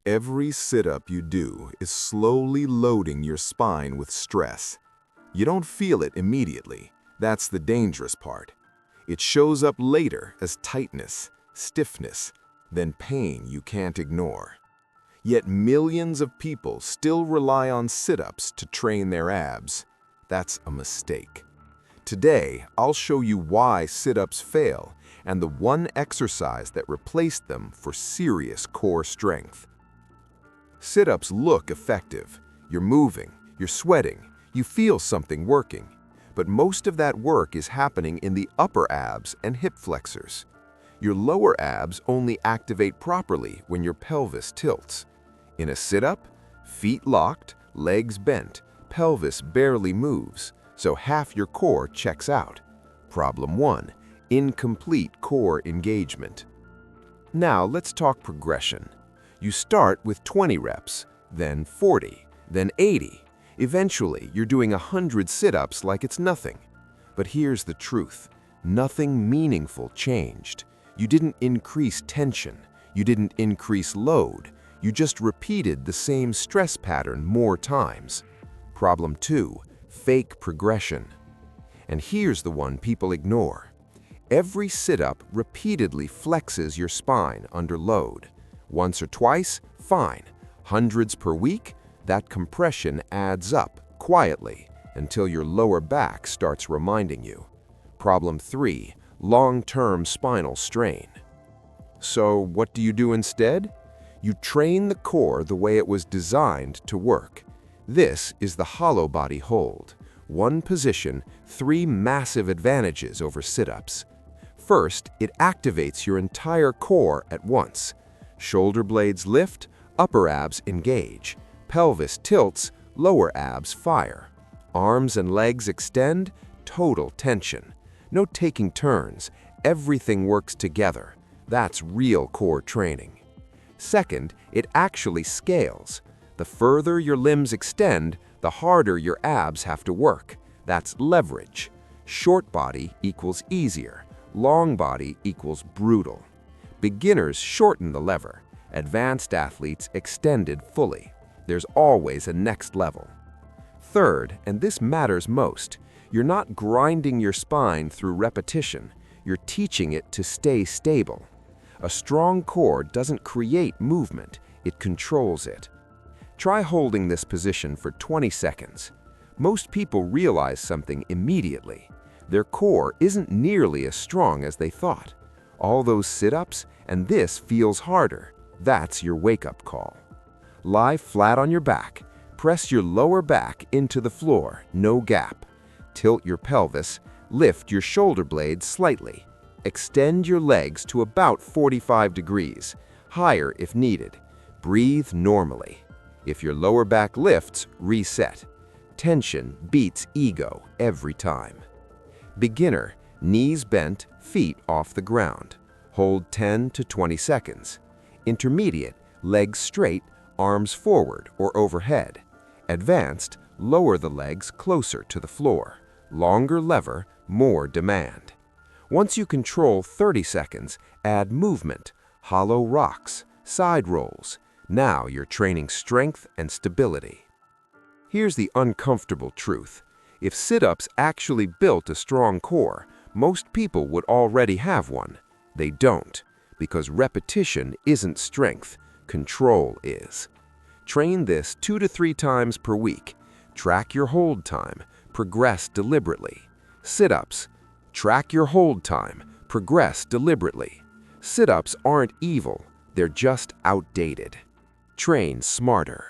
Every sit-up you do is slowly loading your spine with stress. You don't feel it immediately. That's the dangerous part. It shows up later as tightness, stiffness, then pain you can't ignore. Yet millions of people still rely on sit-ups to train their abs. That's a mistake. Today, I'll show you why sit-ups fail and the one exercise that replaced them for serious core strength. Sit-ups look effective. You're moving, you're sweating, you feel something working. But most of that work is happening in the upper abs and hip flexors. Your lower abs only activate properly when your pelvis tilts. In a sit-up, feet locked, legs bent, pelvis barely moves, so half your core checks out. Problem 1. Incomplete core engagement. Now let's talk progression. You start with 20 reps, then 40, then 80. Eventually, you're doing 100 sit-ups like it's nothing. But here's the truth. Nothing meaningful changed. You didn't increase tension. You didn't increase load. You just repeated the same stress pattern more times. Problem 2. Fake progression. And here's the one people ignore. Every sit-up repeatedly flexes your spine under load. Once or twice, fine. Hundreds per week, that compression adds up quietly until your lower back starts reminding you. Problem 3. Long-term spinal strain. So what do you do instead? You train the core the way it was designed to work. This is the hollow body hold. One position, 3 massive advantages over sit-ups. First, it activates your entire core at once. Shoulder blades lift, upper abs engage. Pelvis tilts, lower abs fire. Arms and legs extend, total tension. No taking turns, everything works together. That's real core training. Second, it actually scales. The further your limbs extend, the harder your abs have to work. That's leverage. Short body equals easier. Long body equals brutal. Beginners shorten the lever. Advanced athletes extend it fully. There's always a next level. Third, and this matters most, you're not grinding your spine through repetition. You're teaching it to stay stable. A strong core doesn't create movement, it controls it. Try holding this position for 20 seconds. Most people realize something immediately. Their core isn't nearly as strong as they thought. All those sit-ups, and this feels harder. That's your wake-up call. Lie flat on your back. Press your lower back into the floor, no gap. Tilt your pelvis. Lift your shoulder blades slightly. Extend your legs to about 45 degrees, higher if needed. Breathe normally. If your lower back lifts, reset. Tension beats ego every time. Beginner, knees bent, feet off the ground. Hold 10 to 20 seconds. Intermediate, legs straight, arms forward or overhead. Advanced, lower the legs closer to the floor. Longer lever, more demand. Once you control 30 seconds, add movement, hollow rocks, side rolls. Now you're training strength and stability. Here's the uncomfortable truth. If sit-ups actually built a strong core, most people would already have one. They don't, because repetition isn't strength, control is. Train this 2 to 3 times per week. Track your hold time, progress deliberately. Sit-ups. Track your hold time, progress deliberately. Sit-ups aren't evil, they're just outdated. Train smarter.